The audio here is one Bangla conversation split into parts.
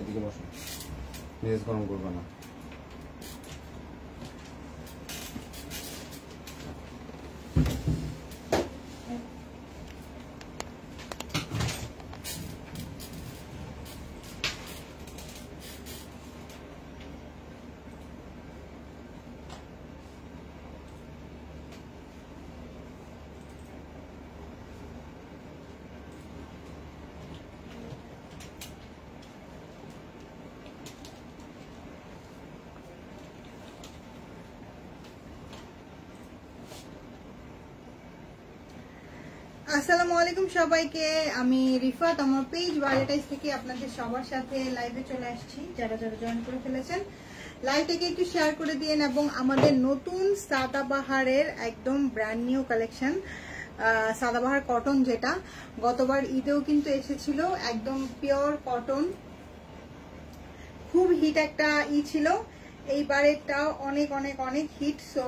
এদিকে বসো, মেজাজ গরম করবে না। আসসালামু আলাইকুম সবাইকে, আমি রিফাত আমার পেজ ওয়ালেটাইজ থেকে আপনাদের সবার সাথে লাইভে চলে আসছি। যারা যারা জয়েন করে ফেলেছেন লাইভটাকে একটু শেয়ার করে দিন এবং আমাদের নতুন সাদাবাহারের একদম brand new collection Sadabahar cotton, যেটা গতবার ঈদেও কিন্তু এসেছিল, একদম পিওর কটন, খুব হিট একটা ছিল। এইবারেরটাও অনেক অনেক অনেক হিট। সো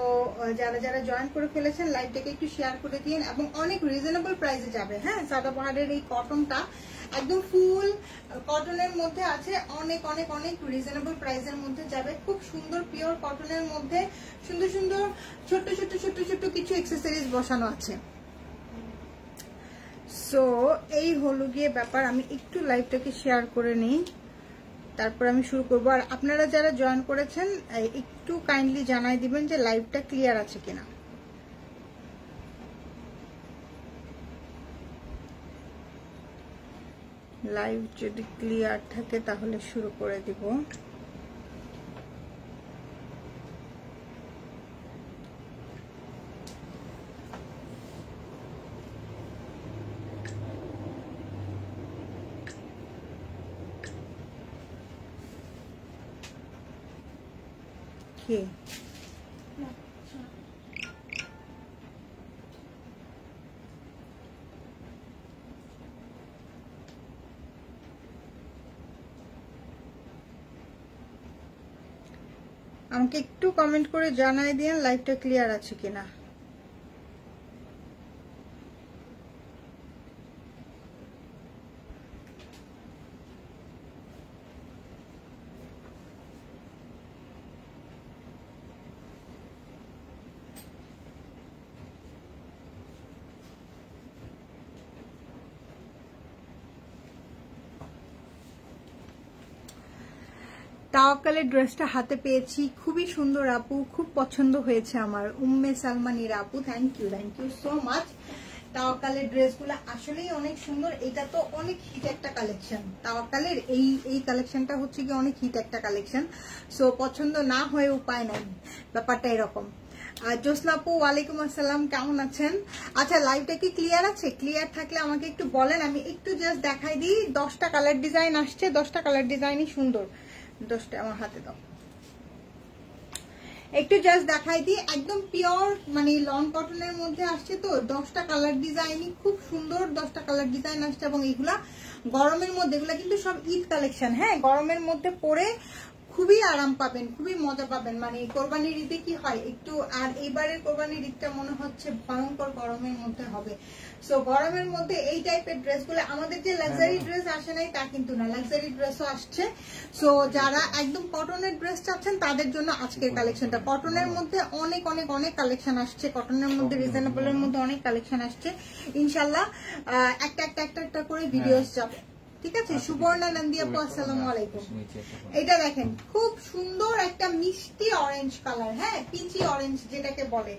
যারা যারা জয়েন করে ফেলেছেন লাইভটাকে একটু শেয়ার করে দিন এবং অনেক রিজনেবল প্রাইসে যাবে। হ্যাঁ, সাদাবাহারের এই কটনটা একদম ফুল কটনের মধ্যে আছে, অনেক অনেক অনেক রিজনেবল প্রাইসের মধ্যে যাবে। খুব সুন্দর পিওর কটনের মধ্যে সুন্দর সুন্দর ছোট্ট ছোট্ট ছোট্ট ছোট্ট কিছু অ্যাক্সেসরিজ বসানো আছে। সো এই হলো গিয়ে ব্যাপার। আমি একটু লাইভটাকে শেয়ার করে নিই, তারপর আমি শুরু করবো। আর আপনারা যারা জয়েন করেছেন একটু কাইন্ডলি জানাই দিবেন যে লাইভটা ক্লিয়ার আছে কিনা। লাইভ যদি ক্লিয়ার থাকে তাহলে শুরু করে দিব। আমাকে একটু কমেন্ট করে জানাই দিন লাইভটা ক্লিয়ার আছে কিনা। তাওয়াক্কালের ড্রেসটা হাতে পেয়েছি, খুবই সুন্দর আপু, খুব পছন্দ হয়েছে আমার। উম্মে সালমানির আপু, থ্যাংক ইউ সো মাচ। তাওয়াক্কালের ড্রেসগুলো আসলেই অনেক সুন্দর। এটা তো অনেক হিট একটা কালেকশন, তাওয়াক্কালের এই কালেকশনটা হচ্ছে কি অনেক হিট একটা কালেকশন। সো পছন্দ না হয়ে উপায় নাই, ব্যাপারটা এরকম। জোসনা আপু ওয়ালাইকুম আসসালাম, কেমন আছেন? আচ্ছা, লাইভটা কি ক্লিয়ার আছে? ক্লিয়ার থাকলে আমাকে একটু বলেন, আমি একটু জাস্ট দেখাই দিই। 10টা কালার ডিজাইন আসছে, 10টা কালার ডিজাইনই সুন্দর। 10টা আমার হাতে দাও, একটু জাস্ট দেখাই দিই। একদম পিওর মানে লং কটনের মধ্যে আসছে, তো 10টা কালার ডিজাইনই খুব সুন্দর। 10টা কালার ডিজাইন আসছে এবং এগুলা গরমের মধ্যে, এগুলা কিন্তু সব ঈদ কালেকশন। হ্যাঁ, গরমের মধ্যে পরে খুবই আরাম পাবেন, খুবই মজা পাবেন। মানে কোরবানির ঈদে কি হয় একটু, আর এইবারের কোরবানির ঈদটা মনে হচ্ছে ভয়ঙ্কর গরমের মধ্যে হবে। সো গরমের মধ্যে এই টাইপের ড্রেসগুলো, আমাদের যে লাক্সারি ড্রেস আসে নাই তা কিন্তু না, লাক্সারি ড্রেসও আসছে। সো যারা একদম কটনের ড্রেস চাচ্ছেন তাদের জন্য আজকের কালেকশনটা। কটনের মধ্যে অনেক অনেক অনেক কালেকশন আসছে, কটনের মধ্যে রিজনেবলের মধ্যে অনেক কালেকশন আসছে। ইনশাল্লাহ একটা একটা একটা একটা করে ভিডিওস যাবে, ঠিক আছে? সুবর্ণা নন্দী আপু আসসালামু আলাইকুম। এটা দেখেন, খুব সুন্দর একটা মিষ্টি অরেঞ্জ কালার, হ্যাঁ পিচি অরেঞ্জ যেটাকে বলে,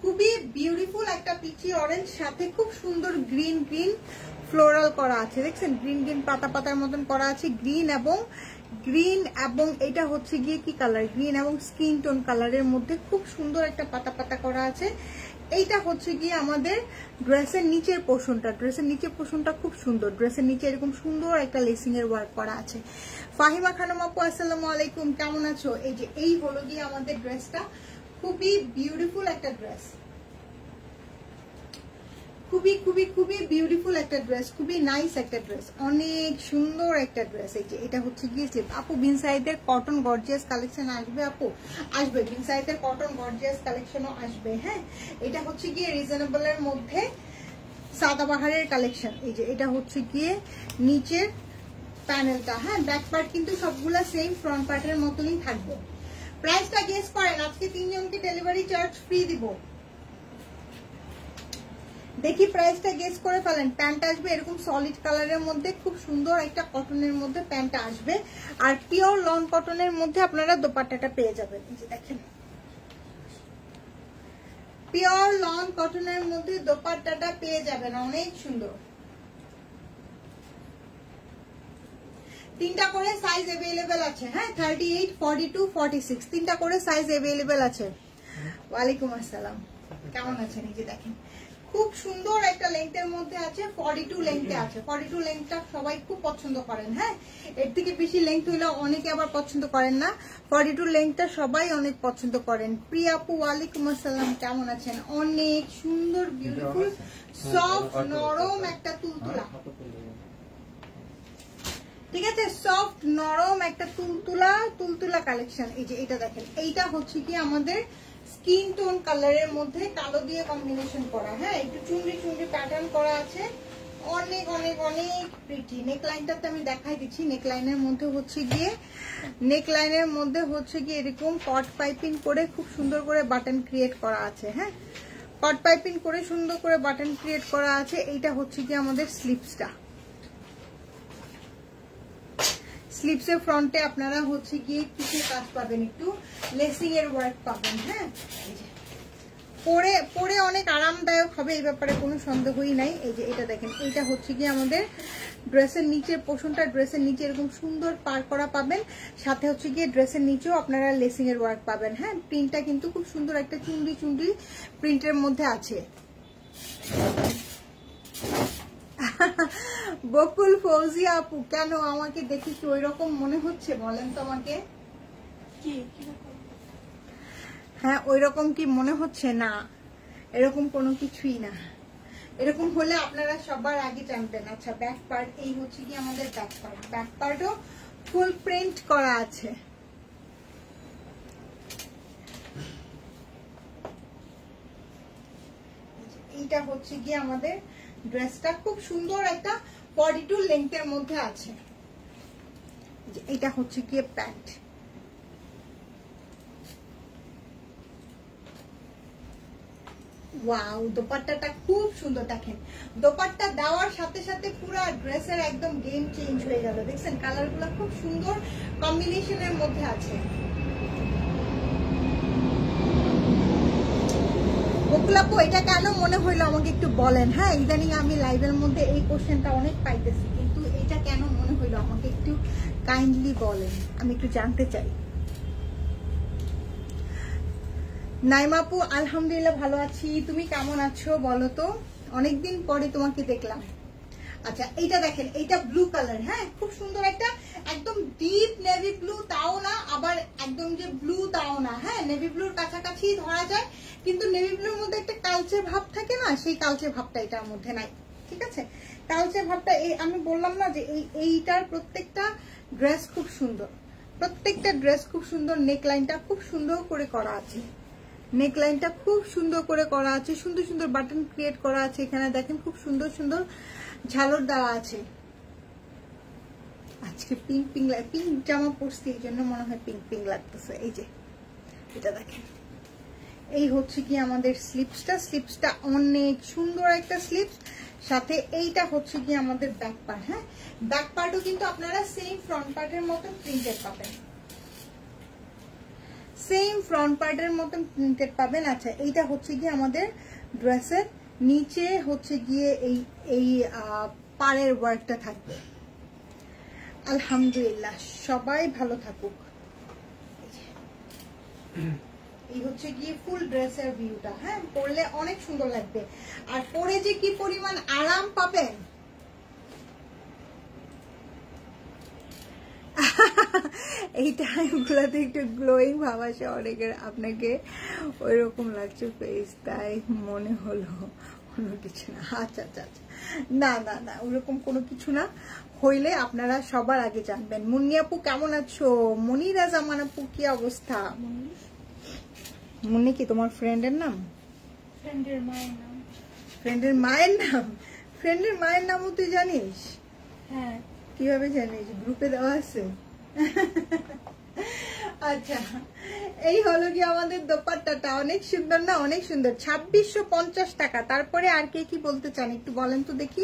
খুবই বিউটিফুল একটা পিচি অরেঞ্জ, সাথে খুব সুন্দর গ্রিন গ্রিন ফ্লোরাল করা আছে। দেখছেন, গ্রিন গ্রিন পাতা পাতার মতন করা আছে, গ্রিন এবং এটা হচ্ছে গিয়ে কি কালার, গ্রিন এবং স্কিন টোন কালারের মধ্যে খুব সুন্দর একটা পাতা পাতা করা আছে। এইটা হচ্ছে গিয়ে আমাদের ড্রেসের নিচের পোর্শনটা, ড্রেসের নিচের পোর্শনটা খুব সুন্দর। ড্রেসের নিচে এরকম সুন্দর একটা লেসিং এর ওয়ার্ক করা আছে। ফাহিমা খানম আপু আসসালামু আলাইকুম, কেমন আছো? এই হলো গিয়ে আমাদের ড্রেসটা, খুবই বিউটিফুল একটা ড্রেস, খুবই খুবই খুবই বিউটিফুল একটা ড্রেস, খুবই নাইস একটা ড্রেস, অনেক সুন্দর একটা ড্রেস। এটা হচ্ছে গিয়ে আপু বিন সাইদের কটন গর্জিয়াস কালেকশন আসবে, আপু আসবে, বিন সাইদের কটন গর্জিয়াস কালেকশনও আসবে। হ্যাঁ, এটা হচ্ছে গিয়ে রিজনেবলের মধ্যে সাদাবাহারের কালেকশন। এটা হচ্ছে গিয়ে নিচের প্যানেলটা। হ্যাঁ, ব্যাক পার্ট কিন্তু সবগুলা সেম ফ্রন্ট পার্টের মতনই থাকবে। প্রাইসটা গেস করেন, আজকে 3 জনকে ডেলিভারি চার্জ ফ্রি দিব। দেখি প্রাইসটা গেস করে ফেলেন। প্যান্ট আসবে এরকম সলিড কালারের মধ্যে, খুব সুন্দর একটা কটনের মধ্যে প্যান্টটা আসবে, আর পিওর লন কটনের মধ্যে আপনারা দোপাট্টাটা পেয়ে যাবেন। এই যে দেখেন, পিওর লন কটনের মধ্যে দোপাট্টাটা পেয়ে যাবেন, অনেক সুন্দর। 3টা করে সাইজ अवेलेबल আছে। হ্যাঁ, 38, 42, 46 3টা করে সাইজ अवेलेबल আছে। ওয়ালাইকুম আসসালাম, কেমন আছেন? এই যে দেখেন, খুব সুন্দর একটা লেন্থের মধ্যে আছে, 42 লেন্থে আছে। 42 লেন্থটা সবাই খুব পছন্দ করেন। হ্যাঁ, এর থেকে বেশি লেন্থ হইলে অনেকে আবার পছন্দ করেন না। 42 লেন্থটা সবাই অনেক পছন্দ করেন। প্রিয়া আপু ওয়ালাইকুম আসসালাম, কেমন আছেন? অনেক সুন্দর, বিউটিফুল, সফট নরম একটা তুলতুলা, ঠিক আছে, সফট নরম একটা তুলতুলা কালেকশন। এই যে এটা দেখেন, এইটা হচ্ছে কি আমাদের স্কিন টোন কালারের মধ্যে কালো দিয়ে কম্বিনেশন করা। হ্যাঁ, একটু চুনরি চুনরি প্যাটার্ন করা আছে, অনেক অনেক অনেক প্রিটি। নেকলাইনটাতে আমি দেখাই দিচ্ছি। নেকলাইনের মধ্যে হচ্ছে গিয়ে এরকম কট পাইপিং করে খুব সুন্দর করে বাটন ক্রিয়েট করা আছে। হ্যাঁ, কট পাইপিং করে সুন্দর করে বাটন ক্রিয়েট করা আছে। এইটা হচ্ছে কি আমাদের স্লিপসটা। স্লিপসের ফ্রন্টে আপনারা হচ্ছে গিয়ে কিছু কাজ পাবেন, একটু লেসিং এর ওয়ার্ক পাবেন। হ্যাঁ, পরে অনেক আরামদায়ক হবে, এই ব্যাপারে কোনো সন্দেহই নাই। এই যে এটা দেখেন, এইটা হচ্ছে গিয়ে আমাদের ড্রেসের নিচের পোর্শনটা, ড্রেসের নিচে এরকম সুন্দর পার করা পাবেন, সাথে হচ্ছে গিয়ে ড্রেসের নিচেও আপনারা লেসিং এর ওয়ার্ক পাবেন। হ্যাঁ, প্রিন্টটা কিন্তু খুব সুন্দর একটা চুনরি চুনরি প্রিন্টের মধ্যে আছে। বকুল ফৌজিয়া আপু, কেন আমাকে দেখি কি ওই রকম মনে হচ্ছে বলেন তো আমাকে? হ্যাঁ, ওই রকম কি মনে হচ্ছে? না, এরকম কোনো কিছুই না। এরকম হলে আপনারা সবার আগে জানতেন। আচ্ছা, ব্যাক পার্ট, এই হচ্ছে কি আমাদের ব্যাক পার্ট। ব্যাক পার্টও ফুল প্রিন্ট করা আছে। এইটা হচ্ছে কি আমাদের ড্রেসটা, খুব সুন্দর একটা 42 লেন্থের মধ্যে আছে। এটা হচ্ছে গিয়ে প্যান্ট। ওয়াও, দোপাট্টাটা খুব সুন্দর। দেখেন, দোপাট্টা দেওয়ার সাথে সাথে পুরো ড্রেসের একদম গেম চেঞ্জ হয়ে গেল। দেখছেন, কালারগুলো খুব সুন্দর কম্বিনেশনের মধ্যে আছে। বকুলাপু, এটা কেন মনে হইলো আমাকে একটু বলেন। হ্যাঁ, ইদানিং আমি লাইভের মধ্যে এই কোশ্চেনটা অনেক পাইতেছি, কিন্তু এটা কেন মনে হইলো আমাকে একটু কাইন্ডলি বলেন, আমি একটু জানতে চাই। নাইমাপু, আলহামদুলিল্লাহ ভালো আছি, তুমি কেমন আছো বলো তো? অনেকদিন পরে তোমাকে দেখলাম। আচ্ছা, এইটা দেখেন, এইটা ব্লু কালার। হ্যাঁ, খুব সুন্দর একটা একদম ডিপ নেভি ব্লু, তাও না আবার একদম যে ব্লু তাও না। হ্যাঁ, নেভি ব্লুর কাছাকাছি ধরা যায়, কিন্তু নেভি ব্লুর মধ্যে একটা কালচে ভাব থাকে না, সেই কালচে ভাবটা এটার মধ্যে নাই। ঠিক আছে, কালচে ভাবটা আমি বললাম না যে এইটার প্রত্যেকটা ড্রেস খুব সুন্দর, প্রত্যেকটা ড্রেস খুব সুন্দর। নেকলাইনটা খুব সুন্দর করে করা আছে, নেকলাইনটা খুব সুন্দর করে করা আছে, সুন্দর সুন্দর বাটন ক্রিয়েট করা আছে। এখানে দেখেন খুব সুন্দর সুন্দর ঝালর দেওয়া আছে। আজকে পিঙ্ক পিঙ্ক জামা পরছি, এই জন্য মনে হয় পিঙ্ক পিঙ্ক লাগতেছে। এই যে এটা দেখেন, এই হচ্ছে কি আমাদের স্লিপসটা অনেক সুন্দর একটা স্লিপস। সাথে এইটা হচ্ছে কি আমাদের ব্যাক পার্ট। হ্যাঁ, ব্যাক পার্টও কিন্তু আপনারা সেম ফ্রন্ট পার্টের মতন প্রিন্টেড পাবেন, সেম ফ্রন্ট পার্টের মতন প্রিন্টেড পাবেন। আচ্ছা, এইটা হচ্ছে গিয়ে আমাদের ড্রেসের নিচে হচ্ছে গিয়ে এই পাড়ের ওয়ার্কটা থাকবে। আলহামদুলিল্লাহ, সবাই ভালো থাকুক। এই হচ্ছে গিয়ে ফুল ড্রেসের ভিউটা। হ্যাঁ, পরলে অনেক সুন্দর লাগবে, আর পরে যে কি পরিমাণ আরাম পাবেন। এই টাইমগুলোতে একটু গ্লোয়িং ভাব আসে অনেকের, আপনাকে ওই রকম লাগছে ফেস, তাই মনে হলো, অন্য কিছু না। আচ্ছা আচ্ছা আচ্ছা, না না না, ওরকম কোনো কিছু না, হইলে আপনারা সবার আগে জানবেন। মুন্নি আপু কেমন আছো? মনিরা জামান আপু, কি অবস্থা? মুন্নি কি তোমার ফ্রেন্ডের নাম? ফ্রেন্ডের মায়ের নাম। ফ্রেন্ডের মায়ের নাম? ফ্রেন্ডের মায়ের নামও তুই জানিস? হ্যাঁ, কিভাবে জানিস? গ্রুপে দেওয়া আছে। আচ্ছা, এই হলো কি আমাদের দোপাট্টাটা। অনেক সুন্দর না? অনেক সুন্দর। 2650 টাকা। তারপরে আর কে কি বলতে চান একটু বলেন তো দেখি।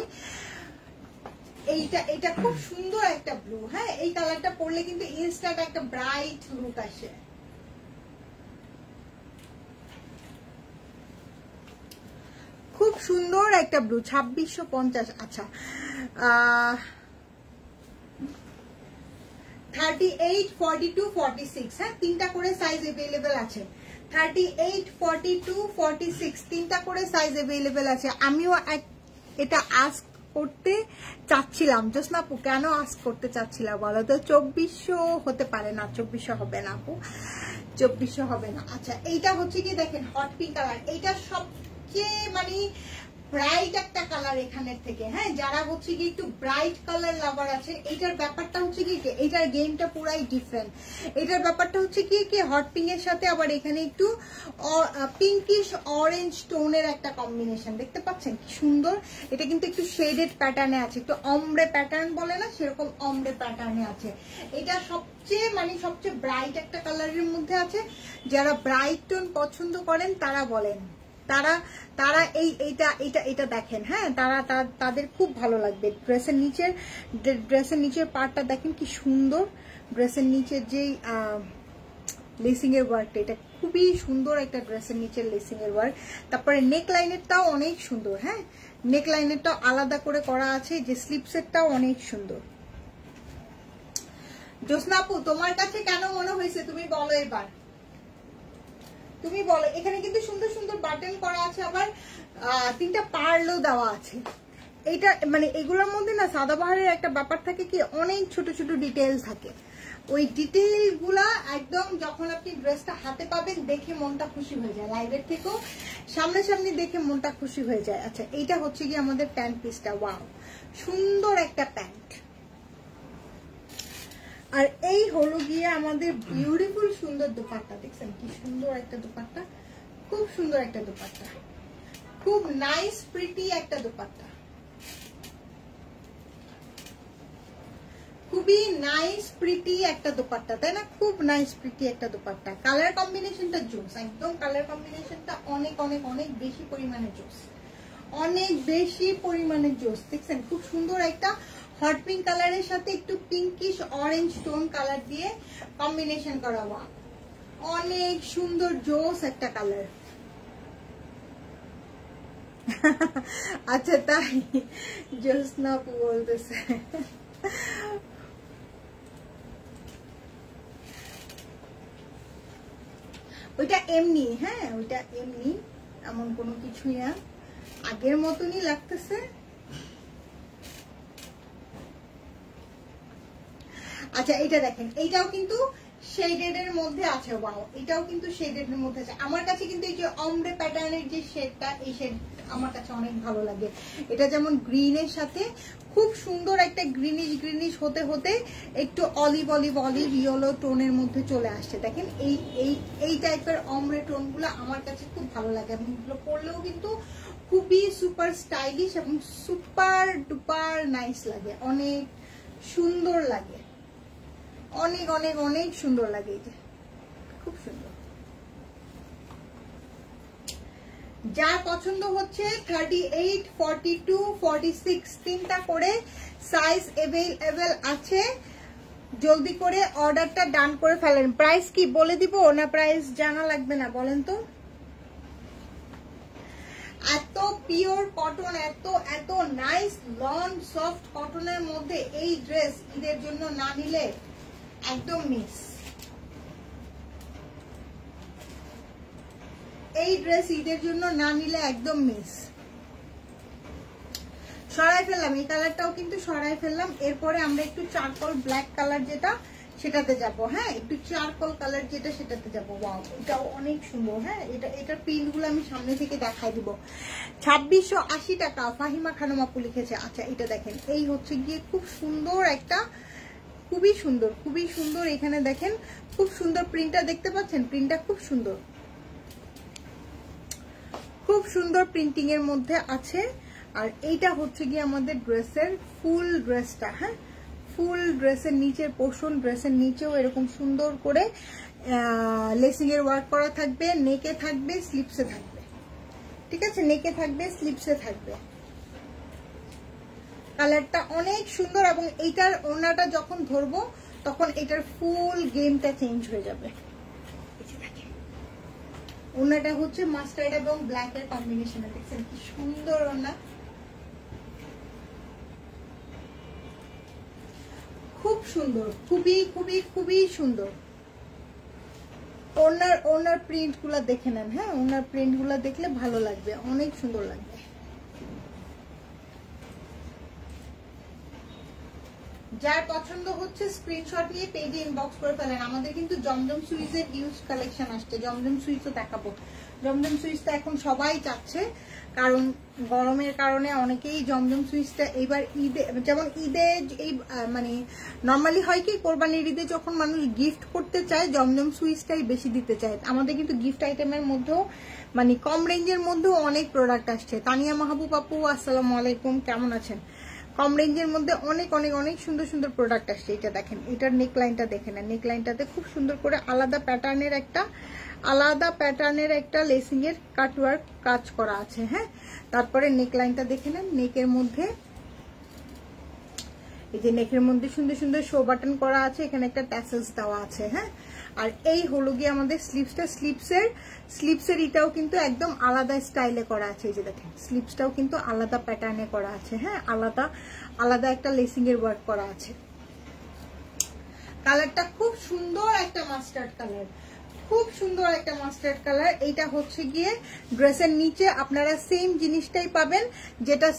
এটা খুব সুন্দর একটা ব্লু। হ্যাঁ, এই কালারটা পরলে কিন্তু ইনস্ট্যান্ট একটা ব্রাইট লুক আসে। খুব সুন্দর একটা ব্লু, 2650। আচ্ছা, 38, 42, 46। হ্যাঁ, তিনটা করে সাইজ अवेलेबल আছে। 38, 42, 46 তিনটা করে সাইজ अवेलेबल আছে। আমিও এটা আস্ক করতে চাচ্ছিলাম। জোসনা আপু কেন আস্ক করতে চাচ্ছিলাম বলো তো? 2400 হতে পারে না, 2400 হবে না আপু, 2400 হবে না। আচ্ছা, এইটা হচ্ছে কি দেখেন হট পিঙ্ক কালার। এইটা সবচেয়ে মানে ব্রাইট একটা কালার এখানের থেকে। হ্যাঁ, যারা হচ্ছে কি একটু ব্রাইট কালার লাভার আছে, এইটার ব্যাপারটা হচ্ছে কি এইটার গেমটা পুরাই ডিফারেন্ট। এটার ব্যাপারটা হচ্ছে কি হট পিঙ্ক এর সাথে আবার এখানে একটু পিঙ্কিশ অরেঞ্জ টোনের একটা কম্বিনেশন দেখতে পাচ্ছেন কি সুন্দর। এটা কিন্তু একটু শেডেড প্যাটার্নে আছে, একটু অমব্রে প্যাটার্ন বলে না, সেরকম অমব্রে প্যাটার্নে আছে। এটা সবচেয়ে ব্রাইট একটা কালারের মধ্যে আছে। যারা ব্রাইট টোন পছন্দ করেন তারা বলেন, তারা এইটা দেখেন। হ্যাঁ, তাদের খুব ভালো লাগবে। ড্রেসের নিচের পার্টটা দেখেন কি সুন্দর। ড্রেসের নিচের যেই লেসিং এর ওয়ার্কটা, এটা খুবই সুন্দর একটা ড্রেসের নিচের লেসিং এর ওয়ার্ক। তারপরে নেক লাইনেরটাও অনেক সুন্দর। হ্যাঁ, নেক লাইনেরটাও আলাদা করে করা আছে। যে স্লিপসেরটাও অনেক সুন্দর। জোসনা আপু তোমার কাছে কেন মনে হয়েছে তুমি বলো এবার, তুমি বলো। এখানে কিন্তু সুন্দর সুন্দর বাটন করা আছে, আবার তিনটা পার্লও দেওয়া আছে। এইটা মানে এগুলোর মধ্যে না সাদাবাহারের একটা ব্যাপার থাকে কি, অনেক ছোট ছোট ডিটেইল থাকে। ওই ডিটেইল গুলা একদম যখন আপনি ড্রেসটা হাতে পাবেন দেখে মনটা খুশি হয়ে যায়। লাইভের থেকেও সামনাসামনি দেখে মনটা খুশি হয়ে যায়। আচ্ছা, এইটা হচ্ছে কি আমাদের প্যান্ট পিসটা। ওয়াও, সুন্দর একটা প্যান্ট। আর এই হলো গিয়ে আমাদের বিউটিফুল সুন্দর দোপাট্টা। দেখছেন কি সুন্দর একটা দোপাট্টা, খুব সুন্দর একটা দোপাট্টা, খুব নাইস প্রিটি একটা দোপাট্টা, খুবই নাইস প্রিটি একটা দোপাট্টা, তাই না? খুব নাইস প্রিটি একটা দোপাট্টা। কালার কম্বিনেশনটা জোস, একদম কালার কম্বিনেশনটা অনেক অনেক অনেক বেশি পরিমাণে জোস, অনেক বেশি পরিমাণে জোস। দেখছেন খুব সুন্দর একটা হট পিঙ্ক কালারের সাথে একটু পিঙ্কিশ অরেঞ্জ টোন কালার দিয়ে কম্বিনেশন করা। অনেক সুন্দর জোস একটা কালার। আচ্ছা, তাই জোসনা আপু বলতেছে। ওইটা এমনি, হ্যাঁ ওইটা এমনি, এমন কোনো কিছুই না, আগের মতনই লাগতেছে। আচ্ছা, এটা দেখেন, এইটাও কিন্তু শেডেড এর মধ্যে আছে। ওয়াও, এটাও কিন্তু শেডেড এর মধ্যে আছে। আমার কাছে কিন্তু এই যে অমব্রে প্যাটার্নের যে শেডটা, এই শেড আমার কাছে অনেক ভালো লাগে। এটা যেমন গ্রিনের সাথে খুব সুন্দর একটা গ্রিনিশ হতে হতে একটু অলিভ ইয়েলো টোনের মধ্যে চলে আসছে। দেখেন এই টাইপের অমব্রে টোনগুলো আমার কাছে খুব ভালো লাগে। এবং এগুলো পরলেও কিন্তু খুবই সুপার স্টাইলিশ এবং সুপার ডুপার নাইস লাগে, অনেক সুন্দর লাগে, অনেক অনেক অনেক সুন্দর লাগে। এই যে খুব সুন্দর। যার পছন্দ হচ্ছে 38, 42, 46 তিনটা করে সাইজ अवेलेबल আছে। জলদি করে অর্ডারটা ডান করে ফেলেন। প্রাইস কি বলে দিব না প্রাইস জানা লাগবে না বলেন তো? এত পিওর কটন, এত নাইস লন সফট কটনের মধ্যে এই ড্রেস ঈদের জন্য না নিলে একদম মিস। এই ড্রেস ঈদের জন্য না নিলে একদম মিস। সরাই ফেললাম, এই কালারটাও কিন্তু সরাই ফেললাম। এরপরে আমরা একটু চারকোল ব্ল্যাক কালার যেটা সেটাতে যাব। হ্যাঁ, একটু চারকোল কালার যেটা সেটাতে যাব। ওয়াও, এটাও অনেক সুন্দর। হ্যাঁ, এটার প্রিন্ট গুলো আমি সামনে থেকে দেখাই দিব। 2680 টাকা ফাহিমা খানম আপু লিখেছে। আচ্ছা, এটা দেখেন, এই হচ্ছে গিয়ে খুব সুন্দর একটা, খুবই সুন্দর। এখানে দেখেন খুব সুন্দর প্রিন্টটা দেখতে পাচ্ছেন, প্রিন্টটা খুব সুন্দর, খুব সুন্দর প্রিন্টিং এর মধ্যে আছে। আর এইটা হচ্ছে গিয়ে আমাদের ড্রেসের ফুল ড্রেসটা। হ্যাঁ, ফুল ড্রেসের নিচের পোর্শন, ড্রেসের নিচেও এরকম সুন্দর করে লেসিং এর ওয়ার্ক করা থাকবে, নেকে থাকবে, স্লিপসে থাকবে। ঠিক আছে, নেকে থাকবে, স্লিপসে থাকবে। কালারটা অনেক সুন্দর এবং এইটার ওড়নাটা যখন ধরবো তখন এটার ফুল গেমটা চেঞ্জ হয়ে যাবে। ওড়নাটা হচ্ছে মাস্টার্ড এবং ব্ল্যাক এর কম্বিনেশনে, দেখছেন কি সুন্দর ওড়না, খুব সুন্দর, খুবই খুবই খুবই সুন্দর। ওনার প্রিন্ট গুলা দেখে নেন, হ্যাঁ ওনার প্রিন্ট গুলা দেখলে ভালো লাগবে, অনেক সুন্দর লাগবে। যার পছন্দ হচ্ছে স্ক্রিনশট নিয়ে পেজে ইনবক্স করে ফেলেন। আমাদের কিন্তু জমজম সুইজের হিউজ কালেকশন আসছে, জমজম সুইজও দেখাবো। জমজম সুইজটা এখন সবাই চাচ্ছে, কারণ গরমের কারণে অনেকেই জমজম সুইচটা এইবার ঈদে, যেমন ঈদে এই মানে নর্মালি হয় কি কোরবানির ঈদে যখন মানুষ গিফট করতে চায় জমজম সুইচটাই বেশি দিতে চায়। আমাদের কিন্তু গিফট আইটেমের মধ্যেও মানে কম রেঞ্জের মধ্যেও অনেক প্রোডাক্ট আসছে। তানিয়া মাহবুব আপু আসসালামু আলাইকুম, কেমন আছেন? কম রেঞ্জের মধ্যে অনেক অনেক অনেক সুন্দর সুন্দর প্রোডাক্ট আসছে। এটা দেখেন, এটার নেকলাইনটা দেখেন, নেকলাইনটাতে খুব সুন্দর করে আলাদা প্যাটার্নের একটা লেসিং এর কাটওয়ার্ক কাজ করা আছে। হ্যাঁ, তারপরে নেকলাইনটা দেখে নেন, নেকের মধ্যে এই যে নেকের মধ্যে সুন্দর সুন্দর শো বাটন করা আছে, এখানে একটা ট্যাসেলস দেওয়া আছে। হ্যাঁ, আর এই হলো গিয়ে আমাদের স্লিপসটা, স্লিপসের এটাও কিন্তু একদম আলাদা স্টাইলে করা আছে। এই যে দেখেন স্লিপসটাও কিন্তু আলাদা প্যাটার্নে করা আছে। হ্যাঁ, আলাদা একটা লেসিং এর ওয়ার্ক করা আছে। কালারটা খুব সুন্দর একটা মাস্টার্ড কালার, খুব সুন্দর একটা মাস্টার্ড কালার। এইটা হচ্ছে গিয়ে ড্রেসের নিচে আপনারা সেম জিনিসটাই পাবেন, যেটা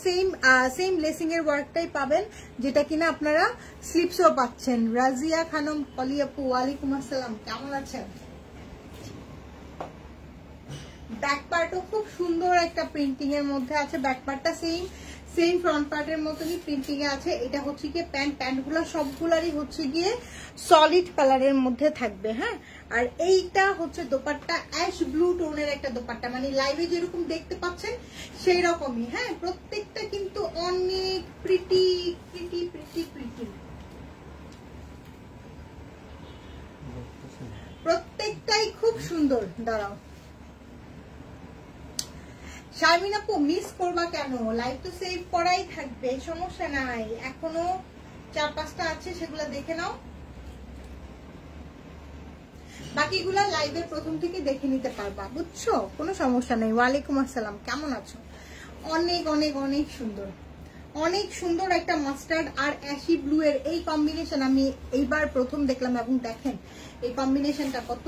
সেম লেসিং এর ওয়ার্কটাই পাবেন, যেটা কিনা আপনারা স্লিপসও পাচ্ছেন। রাজিয়া খানম পলি আপু ওয়ালাইকুম আসসালাম, কেমন আছেন? ব্যাক পার্টও খুব সুন্দর একটা প্রিন্টিং এর মধ্যে আছে, ব্যাক পার্টটা সেম ফ্রন্ট পার্টের মতনই প্রিন্টিং এ আছে। এটা হচ্ছে গিয়ে প্যান্টগুলো সবগুলারই হচ্ছে গিয়ে সলিড কালারের মধ্যে থাকবে। হ্যাঁ, আর এইটা হচ্ছে দোপাট্টা অ্যাশ ব্লু টোনের একটা দোপাট্টা, মানে লাইভে যেরকম দেখতে পাচ্ছেন সেই রকমই। হ্যাঁ, প্রত্যেকটা কিন্তু অনেক প্রিটি প্রিটি প্রিটি প্রিটি, প্রত্যেকটাই খুব সুন্দর। দাঁড়াও শারমিন আপু, মিস করবা কেন? লাইভ তো সেভ করাই থাকবে, সমস্যা নাই। এখনো 4-5টা আছে, সেগুলো দেখে নাও। বাকিগুলা লাইভে প্রথম থেকে দেখে নিতে পারবা, বুঝছো? কোনো সমস্যা নেই। ওয়ালাইকুম আসসালাম, কেমন আছো? অনেক অনেক অনেক সুন্দর, অনেক সুন্দর একটা মাস্টার্ড আর অ্যাশি ব্লু এর এই কম্বিনেশন আমি এইবার প্রথম দেখলাম, এবং দেখেন এই কম্বিনেশনটা কত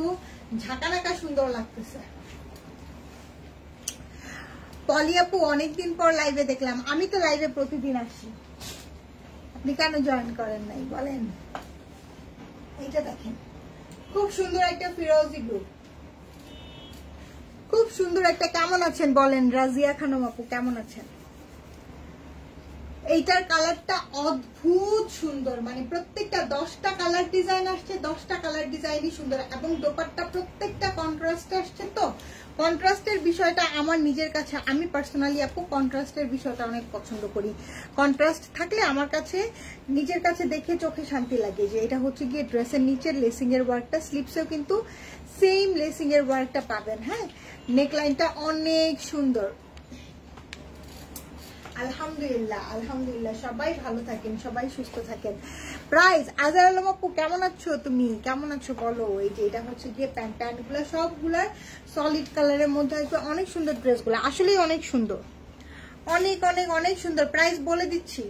ঝাঁকানাকা সুন্দর লাগতেছে। পলি আপু, অনেকদিন পর লাইভে দেখলাম। আমি তো লাইভে প্রতিদিন আসি, আপনি কেন জয়েন করেন নাই বলেন? এইটা দেখেন, খুব সুন্দর একটা ফিরোজি ব্লু, খুব সুন্দর একটা। কেমন আছেন বলেন? রাজিয়া খানম আপু কেমন আছেন? এইটার কালারটা অদ্ভুত সুন্দর, মানে প্রত্যেকটা 10টা কালার ডিজাইন আসছে, 10টা কালার ডিজাইনই সুন্দর, এবং দোপাট্টা প্রত্যেকটা কন্ট্রাস্ট আসছে। তো কন্ট্রাস্টের বিষয়টা আমার নিজের কাছে, আমি পার্সোনালি আপু কন্ট্রাস্টের বিষয়টা অনেক পছন্দ করি। কন্ট্রাস্ট থাকলে আমার কাছে নিজের কাছে দেখে চোখে শান্তি লাগে। যে এটা হচ্ছে গিয়ে ড্রেসের নিচের লেসিং এর ওয়ার্কটা, স্লিপসেও কিন্তু সেম লেসিং এর ওয়ার্কটা পাবেন। হ্যাঁ, নেকলাইনটা অনেক সুন্দর। আলহামদুলিল্লাহ, আলহামদুলিল্লাহ, সবাই ভালো থাকেন, সবাই সুস্থ থাকেন। প্রাইস আজহার আলম আপু কেমন আছো? তুমি কেমন আছো বলো? এই যে এটা হচ্ছে গিয়ে প্যান্টগুলো সবগুলার সলিড কালারের মধ্যে আসবে। অনেক সুন্দর ড্রেসগুলো, আসলেই অনেক সুন্দর, অনেক অনেক অনেক সুন্দর। প্রাইস বলে দিচ্ছি,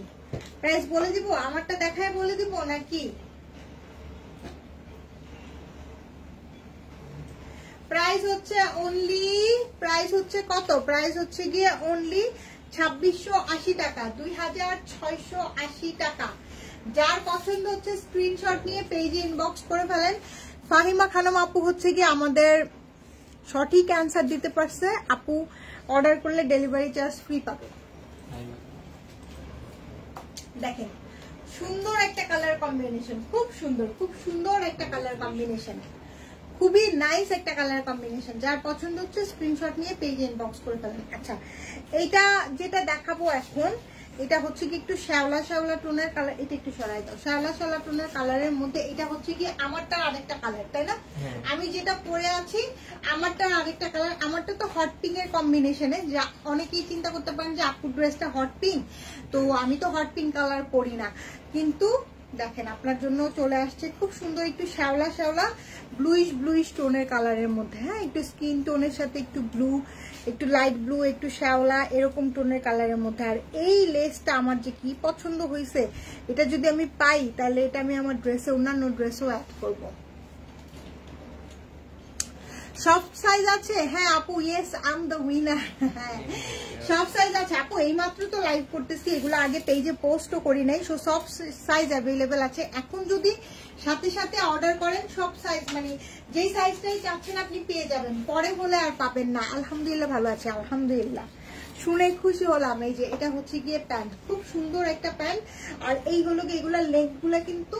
প্রাইস বলে দিব, আমারটা দেখায় বলে দিব নাকি? প্রাইস হচ্ছে অনলি, প্রাইস হচ্ছে কত? প্রাইস হচ্ছে গিয়ে অনলি 2680 টাকা, 2680 টাকা। যার পছন্দ হচ্ছে স্ক্রিনশট নিয়ে পেজে ইনবক্স করে ফেলেন। ফাহিমা খানম আপু হচ্ছে গিয়ে আমাদের সঠিক অ্যান্সার দিতে পারছে। আপু অর্ডার করলে ডেলিভারি চার্জ ফ্রি পাবে। দেখেন সুন্দর একটা কালার কম্বিনেশন, খুব সুন্দর, খুব সুন্দর একটা কালার কম্বিনেশন, খুবই নাইস একটা কালার কম্বিনেশন। যার পছন্দ হচ্ছে স্ক্রিনশট নিয়ে পেজে ইনবক্স করে ফেলেন। আচ্ছা, এইটা যেটা দেখাবো এখন, এটা হচ্ছে কি একটু শ্যাওলা শ্যাওলা টোনের কালার, এটা একটু সরাই দাও, শ্যাওলা শ্যাওলা টোনের কালারের মধ্যে এটা হচ্ছে কি আমারটা আরেকটা কালার, তাই না? আমি যেটা পরে আছি আমারটা আরেকটা কালার, আমারটা তো হট পিঙ্ক এর কম্বিনেশনে। যা অনেকেই চিন্তা করতে পারেন যে আপুর ড্রেসটা হট পিঙ্ক, তো আমি তো হট পিঙ্ক কালার পরি না, কিন্তু দেখেন আপনার জন্য চলে আসছে খুব সুন্দর একটু শ্যাওলা শ্যাওলা ব্লুইশ টোনের কালারের মধ্যে। হ্যাঁ, একটু স্কিন টোনের সাথে একটু ব্লু, একটু লাইট ব্লু, একটু শ্যাওলা এরকম টোনের কালারের মধ্যে। আর এই লেসটা আমার যে কি পছন্দ হয়েছে, এটা যদি আমি পাই তাহলে এটা আমি আমার ড্রেসে অন্যান্য ড্রেসও অ্যাড করব। সব সাইজ আছে? হ্যাঁ আপু, yes I am the winner. সব সাইজ আছে আপু, এইমাত্র তো লাইভ করতেছি, এগুলো আগে পেজে পোস্টও করি নাই। সো সব সাইজ অ্যাভেলেবেল আছে। এখন যদি সাথে সাথে অর্ডার করেন সব সাইজ, মানে যেই সাইজটাই চাচ্ছেন আপনি পেয়ে যাবেন, পরে হলে আর পাবেন না। আলহামদুলিল্লাহ ভালো আছে, আলহামদুলিল্লাহ শুনে খুশি হলাম। এই যে এটা হচ্ছে গিয়ে প্যান্ট, খুব সুন্দর একটা প্যান্ট। আর এই হলো গিয়ে এগুলা লেন্থ গুলা কিন্তু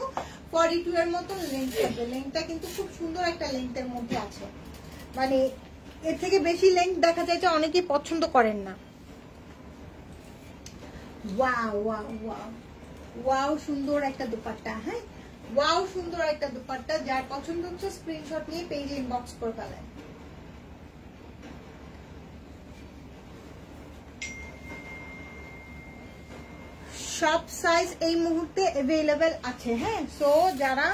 42 এর মতো লেন্থ থাকবে। লেন্থটা কিন্তু খুব সুন্দর একটা লেন্থের মধ্যে আছে, মানে এর থেকে বেশি লেন্থ দেখা যায় যে অনেকেই পছন্দ করেন না। ওয়াও ওয়াও ওয়াও ওয়াও, সুন্দর একটা দুপাট্টা। হ্যাঁ, ওয়াও সুন্দর একটা দুপাট্টা। যার পছন্দ হচ্ছে স্ক্রিনশট নিয়ে পেজে ইনবক্স করে ফেলেন। সব সাইজ এই মুহূর্তে अवेलेबल আছে। হ্যাঁ, সো যারা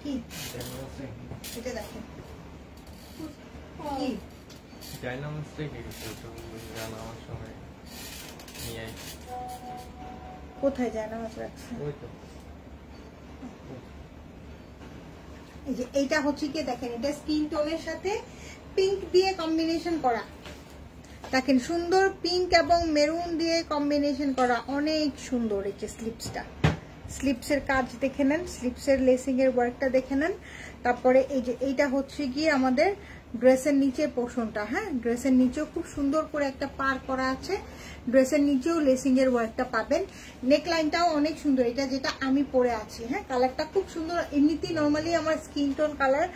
কি এটা দেখেন কি ডাইনামিক্স রেখে গেছে, তো জানার সময় নিয়ে কোথায় যায় না রাখছে? ওই তো এই যে এইটা হচ্ছে কি দেখেন, এটা স্কিন টোনের সাথে পিঙ্ক দিয়ে কম্বিনেশন করা। দেখেন সুন্দর পিঙ্ক এবং মেরুন দিয়ে কম্বিনেশন করা, অনেক সুন্দর। এই যে স্লিপসটা, স্লিপসের কাজ দেখে নেন, স্লিপসের লেসিং এর ওয়ার্কটা দেখে নেন। তারপরে এই যে এইটা হচ্ছে গিয়ে আমাদের ড্রেসের নিচে পোর্শনটা। হ্যাঁ, ড্রেসের নিচেও খুব সুন্দর করে একটা পার করা আছে, ড্রেসের নিচেও লেসিং এর ওয়ার্কটা পাবেন। নেক লাইনটাও অনেক সুন্দর, এটা যেটা আমি পরে আছি। হ্যাঁ, কালারটা খুব সুন্দর। এমনিতেই নর্মালি আমার স্কিন টোন কালার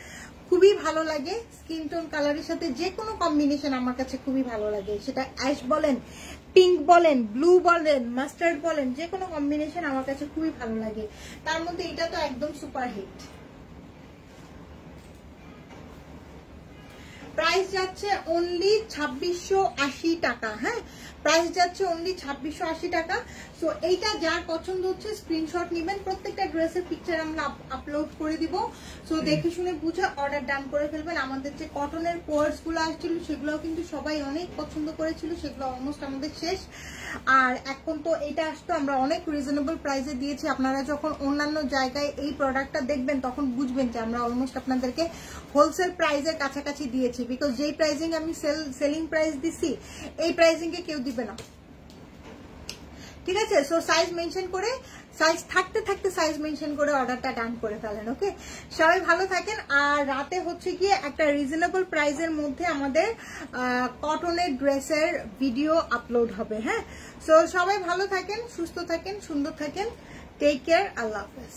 খুবই ভালো লাগে, স্কিন টোন কালারের সাথে যে কোনো কম্বিনেশন আমার কাছে খুবই ভালো লাগে। সেটা অ্যাশ বলেন, পিঙ্ক বলেন, ব্লু বলেন, মাস্টার্ড বলেন, যে কোনো কম্বিনেশন আমার কাছে খুবই ভালো লাগে। তার মধ্যে এটা তো একদম সুপার হিট। প্রাইস যাচ্ছে অনলি 2680 টাকা। হ্যাঁ, প্রাইস যাচ্ছে অনলি 2680 টাকা। সো এইটা যার পছন্দ হচ্ছে স্ক্রিনশট নেবেন, প্রত্যেকটা ড্রেসের পিকচার আমরা আপলোড করে দিব। সো দেখে শুনে বুঝে অর্ডার ডান করে ফেলবেন। আমাদের যে কটনের কোয়ার্স গুলো আসছিল সেগুলোও কিন্তু সবাই অনেক পছন্দ করেছিল, সেগুলো অলমোস্ট আমাদের শেষ। আর এখন তো এটা আসতো আমরা অনেক রিজনেবল প্রাইসে দিয়েছি। আপনারা যখন অন্যান্য জায়গায় এই প্রোডাক্টটা দেখবেন তখন বুঝবেন যে আমরা অলমোস্ট আপনাদেরকে হোলসেল প্রাইসের কাছাকাছি দিয়েছি। বিকজ যেই প্রাইসিং আমি সেলিং প্রাইস দিছি এই প্রাইসিং এ কেউ দিবে না, ঠিক আছে? সো সাইজ মেনশন করে, সাইজ থাকতে থাকতে সাইজ মেনশন করে অর্ডারটা ডান করে ফেলেন। ওকে, সবাই ভালো থাকেন। আর রাতে হচ্ছে গিয়ে একটা রিজনেবল প্রাইসের মধ্যে আমাদের কটনের ড্রেসের ভিডিও আপলোড হবে। হ্যাঁ, সো সবাই ভালো থাকেন, সুস্থ থাকেন, সুন্দর থাকেন। টেক কেয়ার, আল্লাহ হাফেজ।